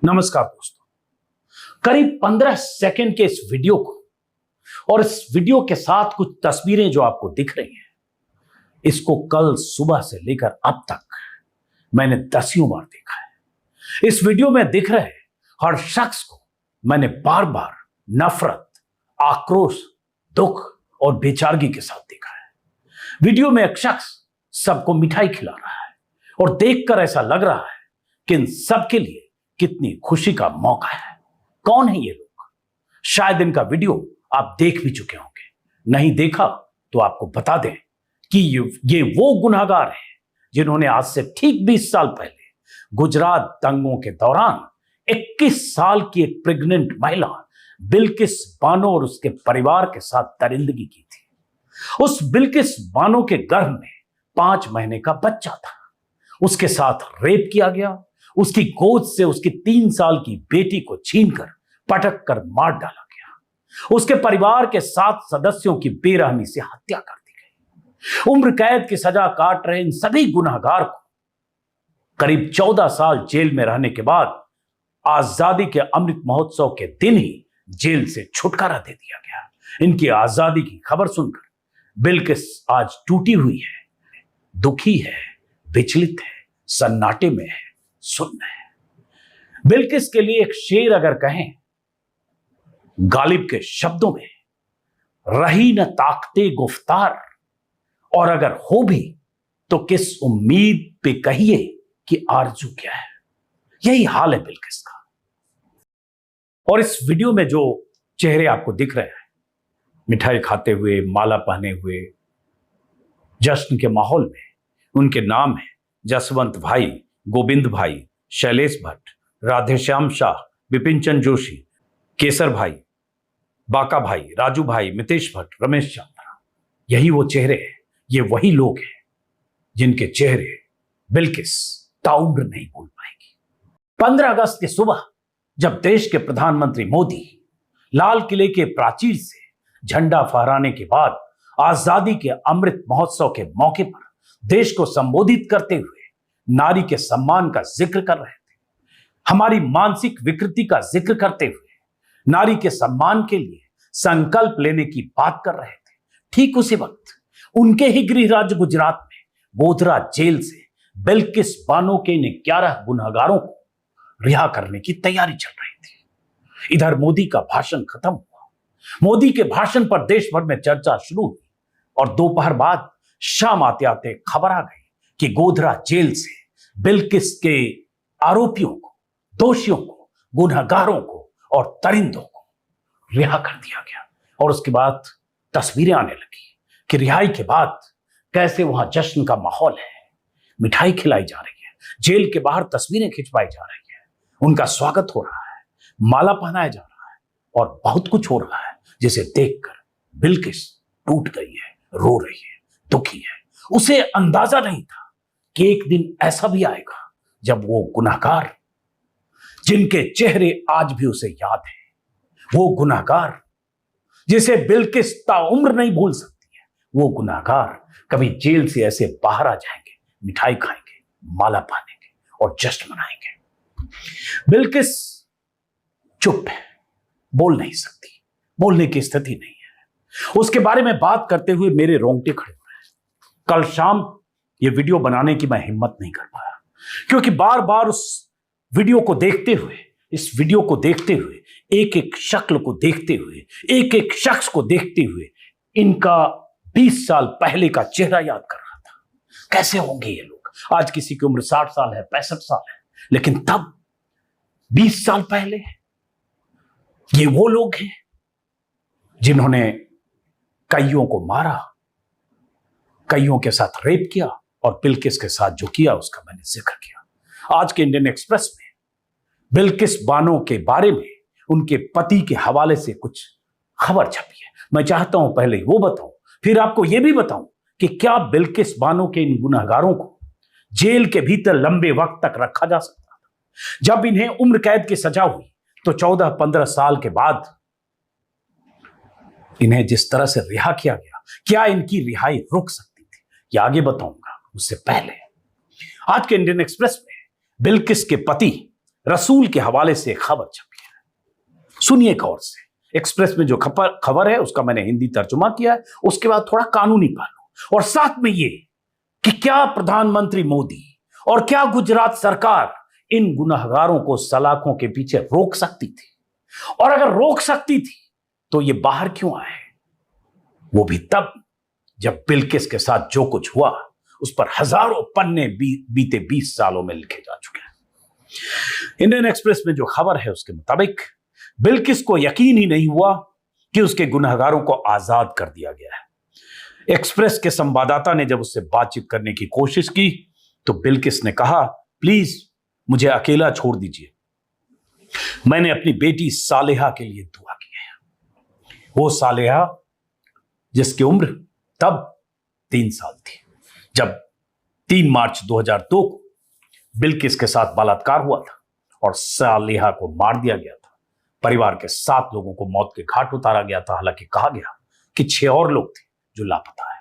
नमस्कार दोस्तों, करीब 15 सेकंड के इस वीडियो को और इस वीडियो के साथ कुछ तस्वीरें जो आपको दिख रही हैं, इसको कल सुबह से लेकर अब तक मैंने दसियों बार देखा है। इस वीडियो में दिख रहे हर शख्स को मैंने बार बार नफरत, आक्रोश, दुख और बेचारगी के साथ देखा है। वीडियो में एक शख्स सबको मिठाई खिला रहा है और देखकर ऐसा लग रहा है कि इन सबके लिए कितनी खुशी का मौका है। कौन है ये लोग? शायद इनका वीडियो आप देख भी चुके होंगे। नहीं देखा तो आपको बता दें कि ये वो गुनहगार हैं जिन्होंने आज से ठीक 20 साल पहले गुजरात दंगों के दौरान 21 साल की एक प्रेग्नेंट महिला बिल्किस बानो और उसके परिवार के साथ दरिंदगी की थी। उस बिल्किस बानो के गर्भ में 5 महीने का बच्चा था। उसके साथ रेप किया गया। उसकी गोद से उसकी 3 साल की बेटी को छीनकर पटक कर मार डाला गया। उसके परिवार के 7 सदस्यों की बेरहमी से हत्या कर दी गई। उम्र कैद की सजा काट रहे इन सभी गुनहगार को करीब 14 साल जेल में रहने के बाद आजादी के अमृत महोत्सव के दिन ही जेल से छुटकारा दे दिया गया। इनकी आजादी की खबर सुनकर बिल्किस आज टूटी हुई है, दुखी है, विचलित है, सन्नाटे में है, सुन्न है। बिल्किस के लिए एक शेर अगर कहें गालिब के शब्दों में, रही न ताकते गुफ्तार, और अगर हो भी तो किस उम्मीद पे कहिए कि आरजू क्या है। यही हाल है बिल्किस का। और इस वीडियो में जो चेहरे आपको दिख रहे हैं, मिठाई खाते हुए, माला पहने हुए, जश्न के माहौल में, उनके नाम है जसवंत भाई, गोविंद भाई, शैलेश भट्ट, राधेश्याम शाह, विपिन चंद्र जोशी, केसर भाई, बाका भाई, राजू भाई, मितेश भट्ट, रमेश चंद्र। यही वो चेहरे हैं, ये वही लोग हैं जिनके चेहरे बिल्किस ताउम्र नहीं भूल पाएगी। 15 अगस्त की सुबह जब देश के प्रधानमंत्री मोदी लाल किले के प्राचीर से झंडा फहराने के बाद आजादी के अमृत महोत्सव के मौके पर देश को संबोधित करते हुए नारी के सम्मान का जिक्र कर रहे थे, हमारी मानसिक विकृति का जिक्र करते हुए नारी के सम्मान के लिए संकल्प लेने की बात कर रहे थे, ठीक उसी वक्त उनके ही गृह राज्य गुजरात में गोधरा जेल से बिल्किस बानो के इन 11 गुनहगारों को रिहा करने की तैयारी चल रही थी। इधर मोदी का भाषण खत्म हुआ। मोदी के भाषण पर देश भर में चर्चा शुरू हुई और दोपहर बाद शाम आते आते खबर आ गई कि गोधरा जेल से बिल्किस के आरोपियों को, दोषियों को, गुनहगारों को और दरिंदों को रिहा कर दिया गया। और उसके बाद तस्वीरें आने लगी कि रिहाई के बाद कैसे वहां जश्न का माहौल है, मिठाई खिलाई जा रही है, जेल के बाहर तस्वीरें खिंचवाई जा रही है, उनका स्वागत हो रहा है, माला पहनाया जा रहा है और बहुत कुछ हो रहा है जिसे देखकर बिल्किस टूट गई है, रो रही है, दुखी है। उसे अंदाजा नहीं था कि एक दिन ऐसा भी आएगा जब वो गुनहगार जिनके चेहरे आज भी उसे याद है, वो गुनहगार जिसे बिल्किस ताउम्र नहीं भूल सकती है, वो गुनहगार कभी जेल से ऐसे बाहर आ जाएंगे, मिठाई खाएंगे, माला पहनेंगे और जश्न मनाएंगे। बिल्किस चुप है, बोल नहीं सकती, बोलने की स्थिति नहीं है। उसके बारे में बात करते हुए मेरे रोंगटे खड़े हो रहे हैं। कल शाम ये वीडियो बनाने की मैं हिम्मत नहीं कर पाया क्योंकि बार बार उस वीडियो को देखते हुए, इस वीडियो को देखते हुए, एक एक शक्ल को देखते हुए, एक एक शख्स को देखते हुए इनका 20 साल पहले का चेहरा याद कर रहा था। कैसे होंगे ये लोग? आज किसी की उम्र 60 साल है, 65 साल है, लेकिन तब 20 साल पहले ये वो लोग हैं जिन्होंने कईयों को मारा, कईयों के साथ रेप किया और बिल्किस के साथ जो किया उसका मैंने जिक्र किया। आज के इंडियन एक्सप्रेस में बिल्किस बानो के बारे में उनके पति के हवाले से कुछ खबर छपी है। मैं चाहता हूं पहले वो बताऊं, फिर आपको यह भी बताऊं कि क्या बिल्किस बानो के इन गुनहगारों को जेल के भीतर लंबे वक्त तक रखा जा सकता था? जब इन्हें उम्र कैद की सजा हुई तो 14-15 साल के बाद इन्हें जिस तरह से रिहा किया गया, क्या इनकी रिहाई रुक सकती थी? ये आगे बताऊंगा। उससे पहले आज के इंडियन एक्सप्रेस में बिल्किस के पति रसूल के हवाले से खबर छपी है, सुनिए गौर से। एक्सप्रेस में जो खबर है उसका मैंने हिंदी तर्जुमा किया है, उसके बाद थोड़ा कानूनी पहलू और साथ में ये कि क्या प्रधानमंत्री मोदी और क्या गुजरात सरकार इन गुनहगारों को सलाखों के पीछे रोक सकती थी, और अगर रोक सकती थी तो ये बाहर क्यों आए, वो भी तब जब बिल्किस के साथ जो कुछ हुआ उस पर हजारों पन्ने बीते 20 सालों में लिखे जा चुके हैं। इंडियन एक्सप्रेस में जो खबर है उसके मुताबिक बिल्किस को यकीन ही नहीं हुआ कि उसके गुनहगारों को आजाद कर दिया गया है। एक्सप्रेस के संवाददाता ने जब उससे बातचीत करने की कोशिश की तो बिल्किस ने कहा, प्लीज मुझे अकेला छोड़ दीजिए, मैंने अपनी बेटी सालेहा के लिए दुआ की है। वो सालेहा जिसकी उम्र तब 3 साल थी जब 3 मार्च 2002 को बिल्किस के साथ बलात्कार हुआ था और सालेहा को मार दिया गया था। परिवार के 7 लोगों को मौत के घाट उतारा गया था। हालांकि कहा गया कि 6 और लोग थे जो लापता है।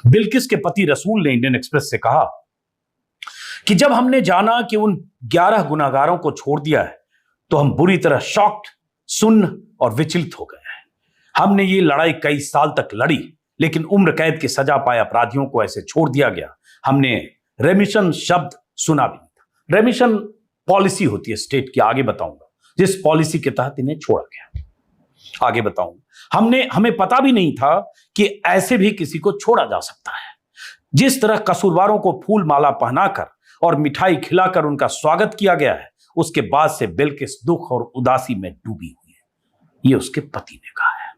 बिल्किस के पति रसूल ने इंडियन एक्सप्रेस से कहा कि जब हमने जाना कि उन 11 गुनाहगारों को छोड़ दिया है तो हम बुरी तरह शॉक्ड, सुन्न और विचलित हो गए हैं। हमने ये लड़ाई कई साल तक लड़ी, लेकिन उम्र कैद की सजा पाए अपराधियों को ऐसे छोड़ दिया गया। हमने रेमिशन शब्द सुना भी नहीं था। रेमिशन पॉलिसी होती है स्टेट की, आगे बताऊंगा, जिस पॉलिसी के तहत इन्हें छोड़ा गया, आगे बताऊंगा। हमें पता भी नहीं था कि ऐसे भी किसी को छोड़ा जा सकता है। जिस तरह कसूरवारों को फूल माला पहनाकर और मिठाई खिलाकर उनका स्वागत किया गया है, उसके बाद से बिल्किस दुख और उदासी में डूबी हुई है, ये उसके पति ने कहा है।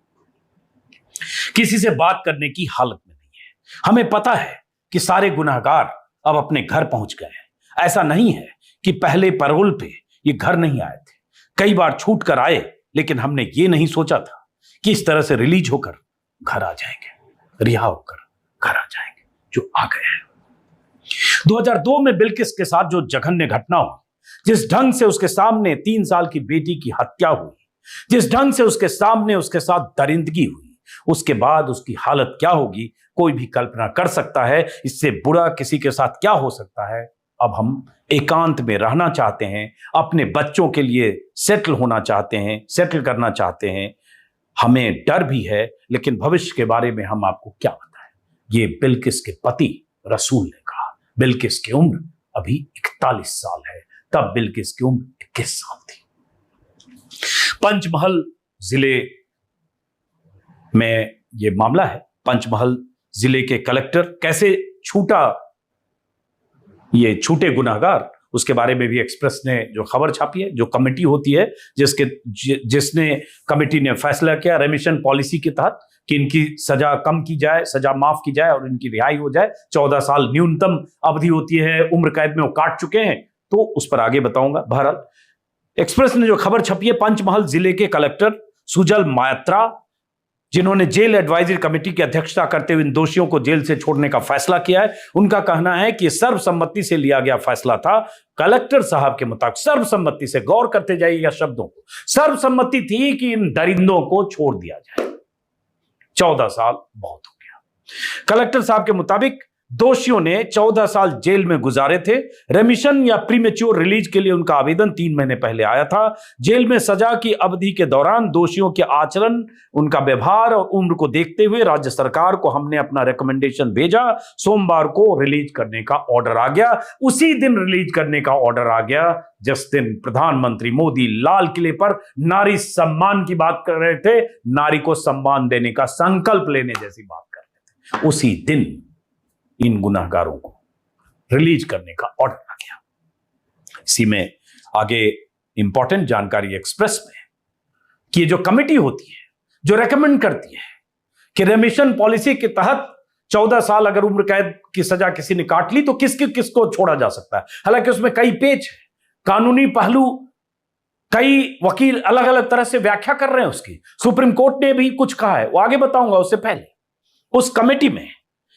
किसी से बात करने की हालत में नहीं है। हमें पता है कि सारे गुनहगार अब अपने घर पहुंच गए हैं। ऐसा नहीं है कि पहले पैरोल पे ये घर नहीं आए थे, कई बार छूट कर आए, लेकिन हमने ये नहीं सोचा था कि इस तरह से रिलीज होकर घर आ जाएंगे, रिहा होकर घर आ जाएंगे, जो आ गए हैं। 2002 में बिल्किस के साथ जो जघन्य घटना हुई, जिस ढंग से उसके सामने 3 साल की बेटी की हत्या हुई, जिस ढंग से उसके सामने उसके साथ दरिंदगी हुई, उसके बाद उसकी हालत क्या होगी कोई भी कल्पना कर सकता है। इससे बुरा किसी के साथ क्या हो सकता है। अब हम एकांत में रहना चाहते हैं, अपने बच्चों के लिए सेटल होना चाहते हैं, सेटल करना चाहते हैं। हमें डर भी है, लेकिन भविष्य के बारे में हम आपको क्या बताएं। ये बिल्किस के पति रसूल ने कहा। बिल्किस की उम्र अभी 41 साल है, तब बिल्किस की उम्र 21 साल थी। पंचमहल जिले में यह मामला है। पंचमहल जिले के कलेक्टर कैसे छूटे गुनहगार, उसके बारे में भी एक्सप्रेस ने जो खबर छापी है। जो कमेटी होती है जिसने कमेटी ने फैसला किया रेमिशन पॉलिसी के तहत कि इनकी सजा कम की जाए, सजा माफ की जाए और इनकी रिहाई हो जाए। 14 साल न्यूनतम अवधि होती है, उम्र कैद में वो काट चुके हैं, तो उस पर आगे बताऊंगा। बहरहाल एक्सप्रेस ने जो खबर छपी है, पंचमहल जिले के कलेक्टर सुजल मात्रा, जिन्होंने जेल एडवाइजरी कमेटी की अध्यक्षता करते हुए इन दोषियों को जेल से छोड़ने का फैसला किया है, उनका कहना है कि सर्वसम्मति से लिया गया फैसला था। कलेक्टर साहब के मुताबिक सर्वसम्मति से, गौर करते जाइएगा शब्दों को, सर्वसम्मति थी कि इन दरिंदों को छोड़ दिया जाए। 14 साल बहुत हो गया। कलेक्टर साहब के मुताबिक दोषियों ने 14 साल जेल में गुजारे थे। रेमिशन या प्रीमेच्योर रिलीज के लिए उनका आवेदन 3 महीने पहले आया था। जेल में सजा की अवधि के दौरान दोषियों के आचरण, उनका व्यवहार और उम्र को देखते हुए राज्य सरकार को हमने अपना रिकमेंडेशन भेजा। सोमवार को रिलीज करने का ऑर्डर आ गया। उसी दिन रिलीज करने का ऑर्डर आ गया जिस दिन प्रधानमंत्री मोदी लाल किले पर नारी सम्मान की बात कर रहे थे, नारी को सम्मान देने का संकल्प लेने जैसी बात कर रहे थे। उसी दिन इन गुनहगारों को रिलीज करने का ऑर्डर आ गया। इसी में आगे इंपॉर्टेंट जानकारी एक्सप्रेस में कि ये जो कमेटी होती है जो रेकमेंड करती है कि रेमिशन पॉलिसी के तहत 14 साल अगर उम्र कैद की सजा किसी ने काट ली तो किसको छोड़ा जा सकता है। हालांकि उसमें कई पेच है, कानूनी पहलू, कई वकील अलग अलग तरह से व्याख्या कर रहे हैं उसकी। सुप्रीम कोर्ट ने भी कुछ कहा है, वो आगे बताऊंगा। उससे पहले उस कमेटी में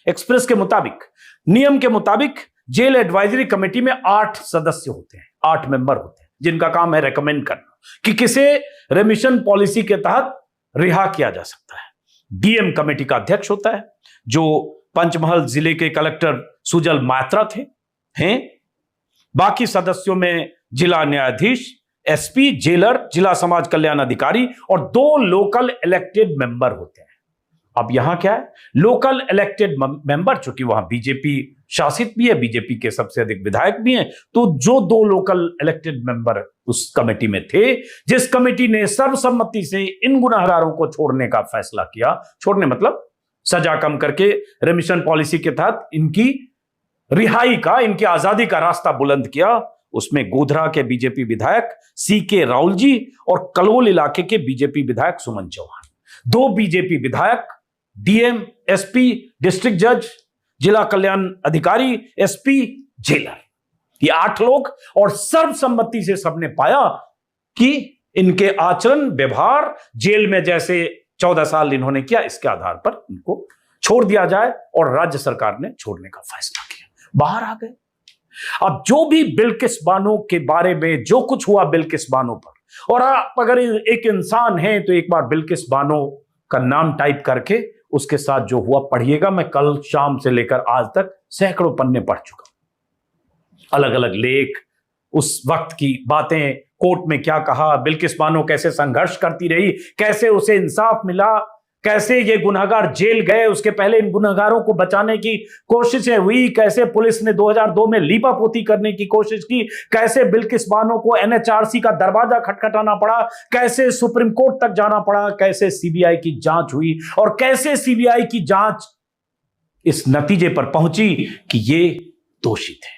एक्सप्रेस के मुताबिक, नियम के मुताबिक जेल एडवाइजरी कमेटी में 8 सदस्य होते हैं, 8 मेंबर होते हैं, जिनका काम है रेकमेंड करना कि किसे रेमिशन पॉलिसी के तहत रिहा किया जा सकता है। डीएम कमेटी का अध्यक्ष होता है, जो पंचमहल जिले के कलेक्टर सुजल मात्रा हैं। बाकी सदस्यों में जिला न्यायाधीश, एसपी, जेलर, जिला समाज कल्याण अधिकारी और 2 लोकल इलेक्टेड मेंबर होते हैं। अब यहां क्या है, लोकल इलेक्टेड मेंबर, चूंकि वहां बीजेपी शासित भी है, बीजेपी के सबसे अधिक विधायक भी हैं, तो जो 2 लोकल इलेक्टेड मेंबर उस कमेटी में थे, जिस कमेटी ने सर्वसम्मति से इन गुनहगारों को छोड़ने का फैसला किया, छोड़ने मतलब सजा कम करके रेमिशन पॉलिसी के तहत इनकी रिहाई का, इनकी आजादी का रास्ता बुलंद किया, उसमें गोधरा के बीजेपी विधायक सीके राहुल जी और कलोल इलाके के बीजेपी विधायक सुमन चौहान, 2 बीजेपी विधायक, डीएम, एसपी, डिस्ट्रिक्ट जज, जिला कल्याण अधिकारी, एसपी, जेलर, ये 8 लोग, और सर्वसम्मति से सबने पाया कि इनके आचरण व्यवहार जेल में जैसे 14 साल इन्होंने किया, इसके आधार पर इनको छोड़ दिया जाए, और राज्य सरकार ने छोड़ने का फैसला किया, बाहर आ गए। अब जो भी बिल्किस बानो के बारे में जो कुछ हुआ बिल्किस बानो पर, और आप अगर एक इंसान है तो एक बार बिल्किस बानो का नाम टाइप करके उसके साथ जो हुआ पढ़िएगा। मैं कल शाम से लेकर आज तक सैकड़ों पन्ने पढ़ चुका हूं, अलग अलग लेख, उस वक्त की बातें, कोर्ट में क्या कहा, बिल्किस बानो कैसे संघर्ष करती रही, कैसे उसे इंसाफ मिला, कैसे ये गुनहगार जेल गए, उसके पहले इन गुनहगारों को बचाने की कोशिशें हुई, कैसे पुलिस ने 2002 में लीपापोती करने की कोशिश की, कैसे बिल्किस बानो को एनएचआरसी का दरवाजा खटखटाना पड़ा, कैसे सुप्रीम कोर्ट तक जाना पड़ा, कैसे सीबीआई की जांच हुई, और कैसे सीबीआई की जांच इस नतीजे पर पहुंची कि ये दोषी थे।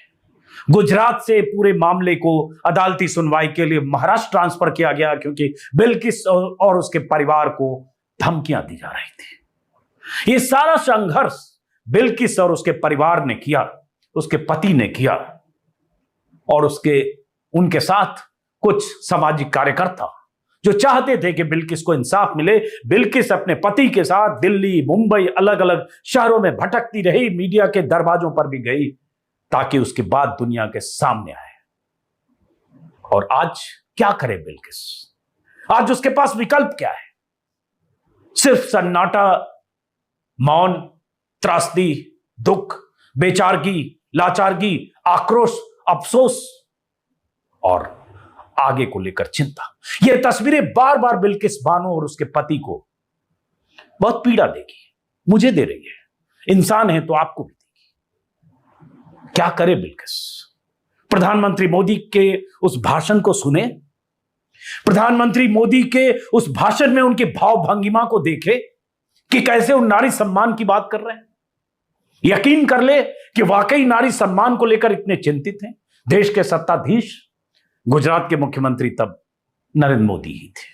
गुजरात से पूरे मामले को अदालती सुनवाई के लिए महाराष्ट्र ट्रांसफर किया गया, क्योंकि बिल्किस और उसके परिवार को धमकियां दी जा रही थी। ये सारा संघर्ष बिल्किस और उसके परिवार ने किया, उसके पति ने किया, और उनके साथ कुछ सामाजिक कार्यकर्ता जो चाहते थे कि बिल्किस को इंसाफ मिले। बिल्किस अपने पति के साथ दिल्ली, मुंबई, अलग अलग शहरों में भटकती रही, मीडिया के दरवाजों पर भी गई, ताकि उसके बाद दुनिया के सामने आए। और आज क्या करे बिल्किस? आज उसके पास विकल्प क्या है? सिर्फ सन्नाटा, मौन, त्रासदी, दुख, बेचारगी, लाचारगी, आक्रोश, अफसोस और आगे को लेकर चिंता। ये तस्वीरें बार बार बिल्किस बानो और उसके पति को बहुत पीड़ा देगी, मुझे दे रही है, इंसान है तो आपको भी देगी। क्या करे बिल्किस? प्रधानमंत्री मोदी के उस भाषण को सुने, प्रधानमंत्री मोदी के उस भाषण में उनके भाव भंगिमा को देखे कि कैसे वो नारी सम्मान की बात कर रहे हैं। यकीन कर ले कि वाकई नारी सम्मान को लेकर इतने चिंतित हैं। देश के सत्ताधीश गुजरात के मुख्यमंत्री तब नरेंद्र मोदी ही थे।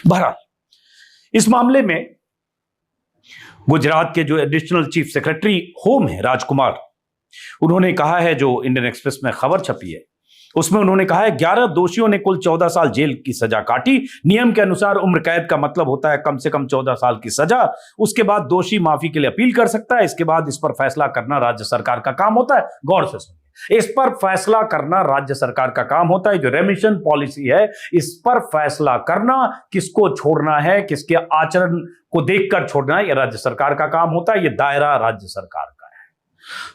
बहरहाल इस मामले में गुजरात के जो एडिशनल चीफ सेक्रेटरी होम है राजकुमार, उन्होंने कहा है, जो इंडियन एक्सप्रेस में खबर छपी है उसमें उन्होंने कहा है 11 दोषियों ने कुल 14 साल जेल की सजा काटी। नियम के अनुसार उम्र कैद का मतलब होता है कम से कम 14 साल की सजा। उसके बाद दोषी माफी के लिए अपील कर सकता है। इसके बाद इस पर फैसला करना राज्य सरकार का काम होता है। गौर से सुनिए, इस पर फैसला करना राज्य सरकार का काम होता है। जो रेमिशन पॉलिसी है, इस पर फैसला करना, किसको छोड़ना है, किसके आचरण को देखकर छोड़ना है, यह राज्य सरकार का काम होता है। यह दायरा राज्य सरकार का है।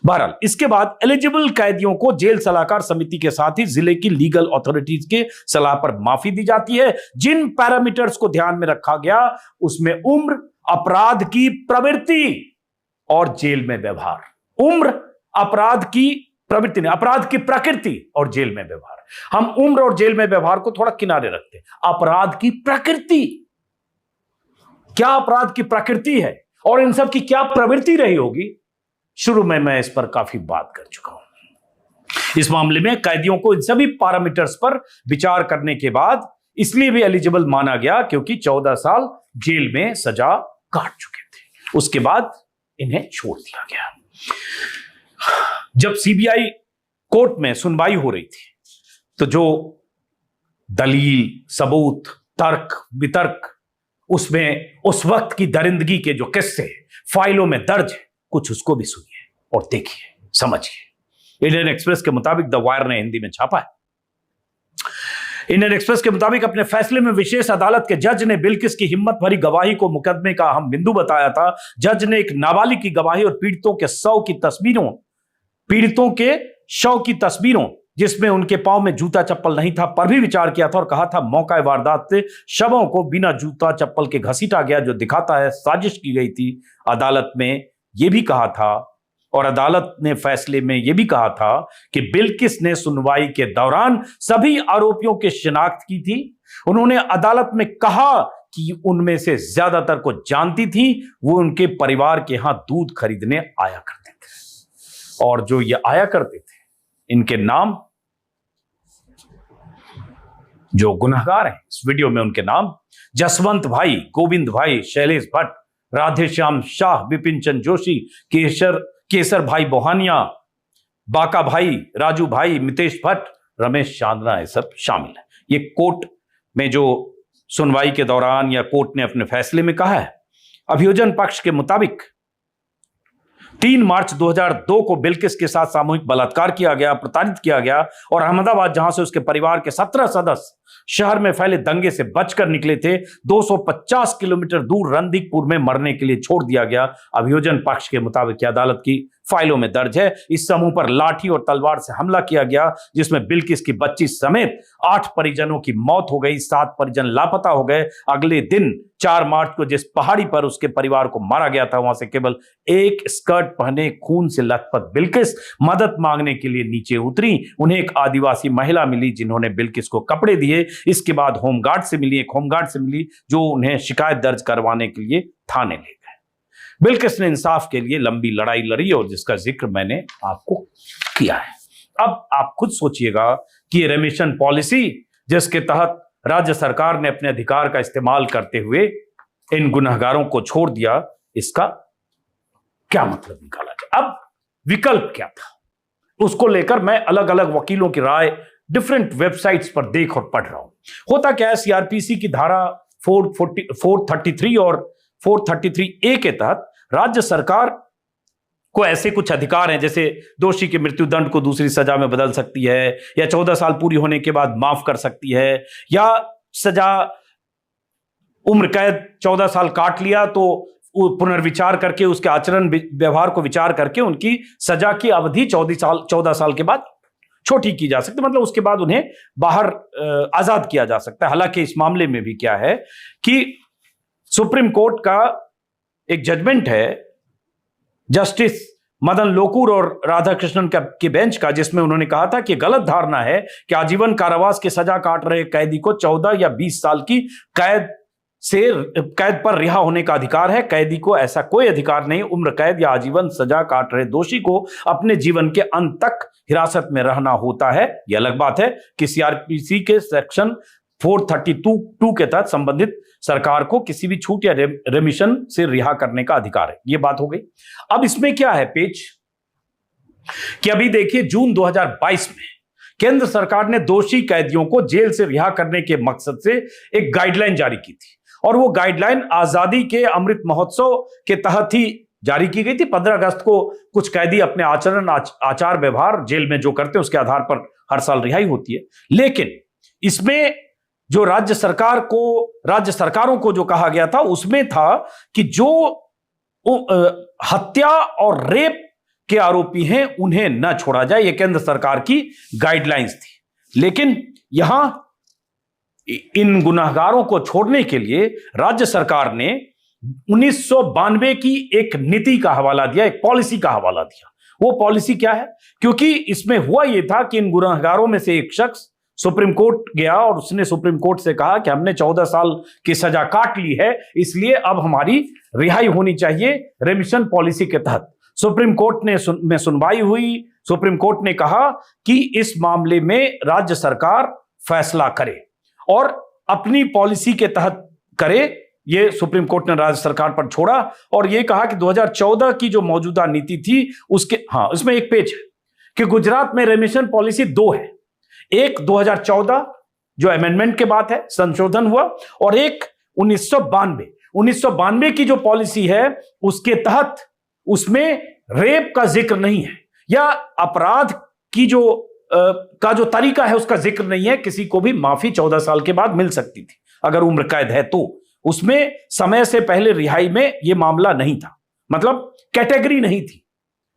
बहरहाल इसके बाद एलिजिबल कैदियों को जेल सलाहकार समिति के साथ ही जिले की लीगल अथॉरिटीज के सलाह पर माफी दी जाती है। जिन पैरामीटर्स को ध्यान में रखा गया उसमें उम्र, अपराध की प्रवृत्ति और जेल में व्यवहार। उम्र, अपराध की प्रवृत्ति नहीं, अपराध की प्रकृति और जेल में व्यवहार। हम उम्र और जेल में व्यवहार को थोड़ा किनारे रखते हैं। अपराध की प्रकृति, क्या अपराध की प्रकृति है और इन सब की क्या प्रवृत्ति रही होगी, शुरू में मैं इस पर काफी बात कर चुका हूं। इस मामले में कैदियों को इन सभी पैरामीटर्स पर विचार करने के बाद इसलिए भी एलिजिबल माना गया क्योंकि 14 साल जेल में सजा काट चुके थे। उसके बाद इन्हें छोड़ दिया गया। जब सीबीआई कोर्ट में सुनवाई हो रही थी तो जो दलील, सबूत, तर्क वितर्क, उसमें उस वक्त की दरिंदगी के जो किस्से फाइलों में दर्ज है, कुछ उसको भी सुनिए और देखिए, समझिए। इंडियन एक्सप्रेस के मुताबिक द वायर ने हिंदी में छापा है। इंडियन एक्सप्रेस के मुताबिक अपने फैसले में विशेष अदालत के जज ने बिल्किस की हिम्मत भरी गवाही को मुकदमे का अहम बिंदु बताया था। जज ने एक नाबालिग की गवाही और पीड़ितों के 100 की तस्वीरों, पीड़ितों के शव की तस्वीरों जिसमें उनके पांव में जूता चप्पल नहीं था पर भी विचार किया था और कहा था मौका वारदात से शवों को बिना जूता चप्पल के घसीटा गया, जो दिखाता है साजिश की गई थी। अदालत में यह भी कहा था और अदालत ने फैसले में यह भी कहा था कि बिल्किस ने सुनवाई के दौरान सभी आरोपियों की शिनाख्त की थी। उन्होंने अदालत में कहा कि उनमें से ज्यादातर को जानती थी, वो उनके परिवार के यहां दूध खरीदने आया करते थे और जो ये आया करते थे इनके नाम, जो गुनहगार हैं इस वीडियो में उनके नाम जसवंत भाई, गोविंद भाई, शैलेश भट्ट, राधेश्याम शाह, विपिन चंद जोशी, केसर भाई बोहानिया, बाका भाई, राजू भाई, मितेश भट्ट, रमेश चांदना, ये सब शामिल है। ये कोर्ट में जो सुनवाई के दौरान या कोर्ट ने अपने फैसले में कहा है। अभियोजन पक्ष के मुताबिक 3 मार्च 2002 को बिल्किस के साथ सामूहिक बलात्कार किया गया, प्रताड़ित किया गया और अहमदाबाद, जहां से उसके परिवार के 17 सदस्य शहर में फैले दंगे से बचकर निकले थे, 250 किलोमीटर दूर रणदीकपुर में मरने के लिए छोड़ दिया गया। अभियोजन पक्ष के मुताबिक अदालत की फाइलों में दर्ज है, इस समूह पर लाठी और तलवार से हमला किया गया, जिसमें बिल्किस की बच्ची समेत 8 परिजनों की मौत हो गई, 7 परिजन लापता हो गए। अगले दिन 4 मार्च को जिस पहाड़ी पर उसके परिवार को मारा गया था, वहां से केवल एक स्कर्ट पहने खून से लथपथ बिल्किस मदद मांगने के लिए नीचे उतरी। उन्हें एक आदिवासी महिला मिली जिन्होंने बिल्किस को कपड़े दिए। इसके बाद होमगार्ड से मिली, एक होमगार्ड से मिली जो उन्हें शिकायत दर्ज करवाने के लिए थाने ले गए। बिल्किस ने इंसाफ के लिए लंबी लड़ाई लड़ी और जिसका जिक्र मैंने आपको किया है। अब आप खुद सोचिएगा कि ये रेमिशन पॉलिसी जिसके तहत राज्य सरकार ने अपने अधिकार का इस्तेमाल करते हुए इन गुनहगारों को छोड़ दिया, इसका क्या मतलब निकाला जाए। अब विकल्प क्या था, उसको लेकर मैं अलग अलग वकीलों की राय डिफरेंट वेबसाइट्स पर देख और पढ़ रहा हूं। होता क्या है, सीआरपीसी की धारा 433 और 433A के तहत राज्य सरकार को ऐसे कुछ अधिकार हैं, जैसे दोषी के मृत्यु दंड को दूसरी सजा में बदल सकती है, या 14 साल पूरी होने के बाद माफ कर सकती है, या सजा उम्र कैद 14 साल काट लिया तो पुनर्विचार करके उसके आचरण व्यवहार को विचार करके उनकी सजा की अवधि 14 साल के बाद छोटी की जा सकती है, मतलब उसके बाद उन्हें बाहर आजाद किया जा सकता है। हालांकि इस मामले में भी क्या है कि सुप्रीम कोर्ट का एक जजमेंट है जस्टिस मदन लोकुर और राधाकृष्णन के बेंच का, जिसमें उन्होंने कहा था कि गलत धारणा है कि आजीवन कारावास की सजा काट रहे कैदी को 14 या 20 साल की कैद पर रिहा होने का अधिकार है। कैदी को ऐसा कोई अधिकार नहीं। उम्र कैद या आजीवन सजा काट रहे दोषी को अपने जीवन के अंत तक हिरासत में रहना होता है। यह अलग बात है कि सीआरपीसी के सेक्शन 432 के तहत संबंधित सरकार को किसी भी छूट या रेमिशन से रिहा करने का अधिकार है। यह बात हो गई। अब इसमें क्या है पेज कि अभी देखिए, जून 2022 में केंद्र सरकार ने दोषी कैदियों को जेल से रिहा करने के मकसद से एक गाइडलाइन जारी की थी और वो गाइडलाइन आजादी के अमृत महोत्सव के तहत ही जारी की गई थी। 15 अगस्त को कुछ कैदी अपने आचार व्यवहार जेल में जो करते हैं उसके आधार पर हर साल रिहाई होती है। लेकिन इसमें जो राज्य सरकारों को जो कहा गया था उसमें था कि जो हत्या और रेप के आरोपी हैं उन्हें न छोड़ा जाए। यह केंद्र सरकार की गाइडलाइंस थी। लेकिन यहां इन गुनहगारों को छोड़ने के लिए राज्य सरकार ने 1992 की एक नीति का हवाला दिया, एक पॉलिसी का हवाला दिया। वो पॉलिसी क्या है, क्योंकि इसमें हुआ यह था कि इन गुनहगारों में से एक शख्स सुप्रीम कोर्ट गया और उसने सुप्रीम कोर्ट से कहा कि हमने 14 साल की सजा काट ली है, इसलिए अब हमारी रिहाई होनी चाहिए रेमिशन पॉलिसी के तहत। सुप्रीम कोर्ट में सुनवाई हुई। सुप्रीम कोर्ट ने कहा कि इस मामले में राज्य सरकार फैसला करे और अपनी पॉलिसी के तहत करे। यह सुप्रीम कोर्ट ने राज्य सरकार पर छोड़ा और यह कहा कि 2014 की जो मौजूदा नीति थी उसके इसमें एक पेज है कि गुजरात में रेमिशन पॉलिसी 2 है। एक 2014 जो अमेंडमेंट के बाद है, संशोधन हुआ, और एक 1992 की जो पॉलिसी है उसके तहत उसमें रेप का जिक्र नहीं है या अपराध की का जो तरीका है उसका जिक्र नहीं है। किसी को भी माफी 14 साल के बाद मिल सकती थी अगर उम्र कैद है तो। उसमें समय से पहले रिहाई में यह मामला नहीं था, मतलब कैटेगरी नहीं थी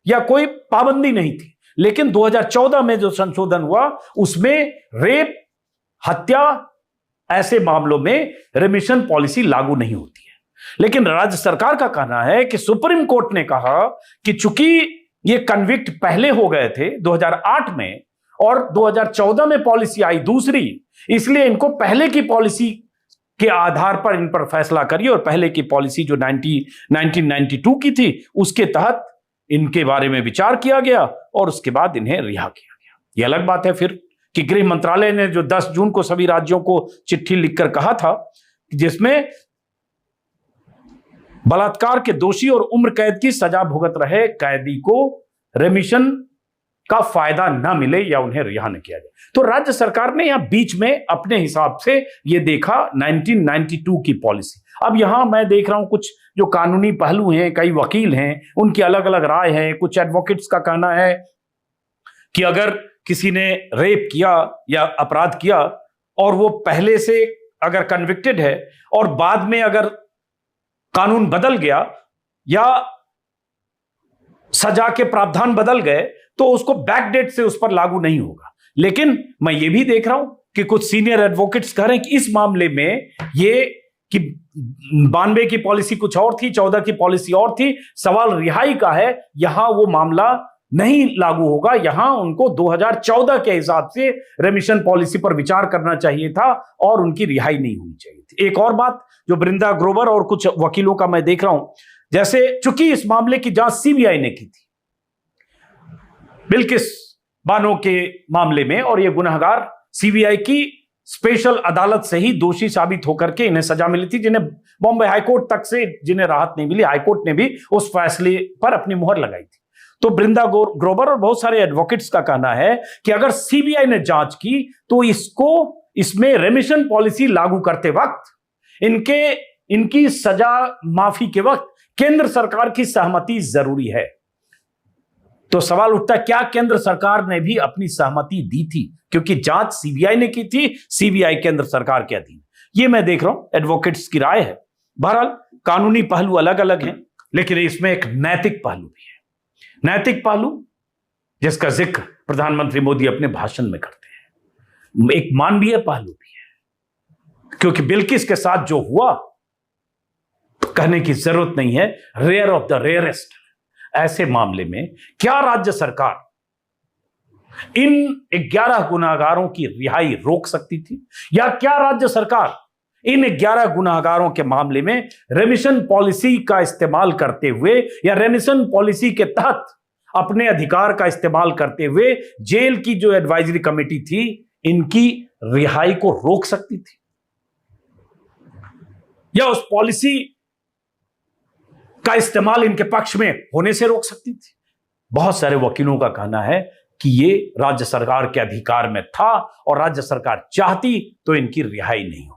या कोई पाबंदी नहीं थी। लेकिन 2014 में जो संशोधन हुआ उसमें रेप, हत्या ऐसे मामलों में रेमिशन पॉलिसी लागू नहीं होती है। लेकिन राज्य सरकार का कहना है कि सुप्रीम कोर्ट ने कहा कि चूंकि ये कन्विक्ट पहले हो गए थे 2008 में और 2014 में पॉलिसी आई दूसरी, इसलिए इनको पहले की पॉलिसी के आधार पर इन पर फैसला करिए और पहले की पॉलिसी जो 1992 की थी उसके तहत इनके बारे में विचार किया गया और उसके बाद इन्हें रिहा किया गया। ये अलग बात है फिर कि गृह मंत्रालय ने जो 10 जून को सभी राज्यों को चिट्ठी लिखकर कहा था जिसमें बलात्कार के दोषी और उम्र कैद की सजा भुगत रहे कैदी को रेमिशन का फायदा न मिले या उन्हें रिहा न किया जाए, तो राज्य सरकार ने यहां बीच में अपने हिसाब से यह देखा 1992 की पॉलिसी। अब यहां मैं देख रहा हूं कुछ जो कानूनी पहलू हैं, कई वकील हैं, उनकी अलग अलग राय है। कुछ एडवोकेट्स का कहना है कि अगर किसी ने रेप किया या अपराध किया और वो पहले से अगर कन्विक्टेड है और बाद में अगर कानून बदल गया या सजा के प्रावधान बदल गए तो उसको बैकडेट से उस पर लागू नहीं होगा। लेकिन मैं ये भी देख रहा हूं कि कुछ सीनियर एडवोकेट्स कह रहे हैं कि इस मामले में ये कि 92 की पॉलिसी कुछ और थी, 14 की पॉलिसी और थी, सवाल रिहाई का है, यहां वो मामला नहीं लागू होगा। यहां उनको 2014 के हिसाब से रेमिशन पॉलिसी पर विचार करना चाहिए था और उनकी रिहाई नहीं होनी चाहिए थी। एक और बात जो बृंदा ग्रोवर और कुछ वकीलों का मैं देख रहा हूं, जैसे चूंकि इस मामले की जांच सीबीआई ने की थी बिल्किस बानो के मामले में और ये गुनहगार सीबीआई की स्पेशल अदालत से ही दोषी साबित होकर के इन्हें सजा मिली थी, जिन्हें बॉम्बे हाईकोर्ट तक से जिन्हें राहत नहीं मिली, हाईकोर्ट ने भी उस फैसले पर अपनी मुहर लगाई थी। तो बृंदा ग्रोवर और बहुत सारे एडवोकेट्स का कहना है कि अगर सीबीआई ने जांच की तो इसमें रेमिशन पॉलिसी लागू करते वक्त इनकी सजा माफी के वक्त केंद्र सरकार की सहमति जरूरी है। तो सवाल उठता है क्या केंद्र सरकार ने भी अपनी सहमति दी थी, क्योंकि जांच सीबीआई ने की थी, सीबीआई केंद्र सरकार के अधीन। ये मैं देख रहा हूं एडवोकेट्स की राय है। बहरहाल कानूनी पहलू अलग अलग हैं, लेकिन इसमें एक नैतिक पहलू भी है। नैतिक पहलू जिसका जिक्र प्रधानमंत्री मोदी अपने भाषण में करते हैं, एक मानवीय पहलू भी है, क्योंकि बिल्किस के साथ जो हुआ कहने की जरूरत नहीं है, रेयर ऑफ द रेयरेस्ट। ऐसे मामले में क्या राज्य सरकार इन 11 गुनाहगारों की रिहाई रोक सकती थी, या क्या राज्य सरकार इन 11 गुनाहगारों के मामले में रेमिशन पॉलिसी का इस्तेमाल करते हुए या रेमिशन पॉलिसी के तहत अपने अधिकार का इस्तेमाल करते हुए जेल की जो एडवाइजरी कमेटी थी इनकी रिहाई को रोक सकती थी, या उस पॉलिसी का इस्तेमाल इनके पक्ष में होने से रोक सकती थी? बहुत सारे वकीलों का कहना है कि ये राज्य सरकार के अधिकार में था और राज्य सरकार चाहती तो इनकी रिहाई नहीं होती।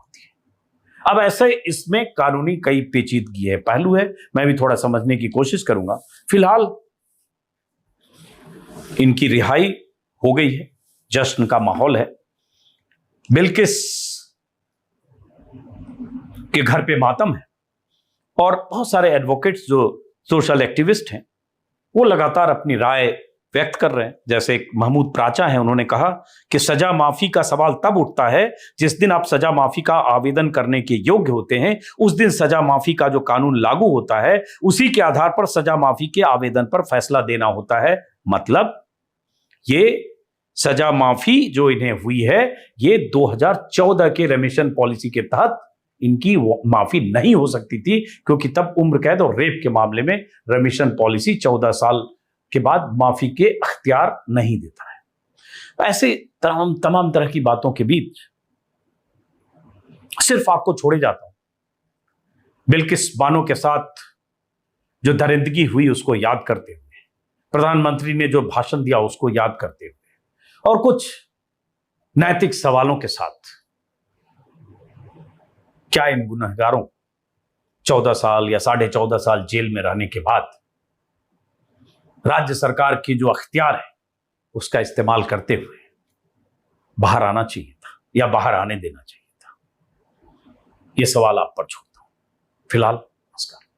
अब ऐसे इसमें कानूनी कई पेचीदगी है, पहलू है, मैं भी थोड़ा समझने की कोशिश करूंगा। फिलहाल इनकी रिहाई हो गई है, जश्न का माहौल है। बिल्किस के घर पे मातम है और बहुत सारे एडवोकेट्स जो सोशल एक्टिविस्ट हैं वो लगातार अपनी राय व्यक्त कर रहे हैं। जैसे एक महमूद प्राचा है, उन्होंने कहा कि सजा माफी का सवाल तब उठता है जिस दिन आप सजा माफी का आवेदन करने के योग्य होते हैं, उस दिन सजा माफी का जो कानून लागू होता है उसी के आधार पर सजा माफी के आवेदन पर फैसला देना होता है। मतलब ये सजा माफी जो इन्हें हुई है ये 2014 के रेमिशन पॉलिसी के तहत इनकी माफी नहीं हो सकती थी, क्योंकि तब उम्र कैद और रेप के मामले में रेमिशन पॉलिसी 14 साल के बाद माफी के अख्तियार नहीं देता है। ऐसे तमाम तरह की बातों के बीच सिर्फ आपको छोड़े जाता हूं बिल्किस बानो के साथ जो दरिंदगी हुई उसको याद करते हुए, प्रधानमंत्री ने जो भाषण दिया उसको याद करते हुए, और कुछ नैतिक सवालों के साथ क्या इन गुनहगारों 14 साल या 14.5 साल जेल में रहने के बाद राज्य सरकार की जो अख्तियार है उसका इस्तेमाल करते हुए बाहर आना चाहिए था या बाहर आने देना चाहिए था? ये सवाल आप पर छोड़ता हूं। फिलहाल नमस्कार।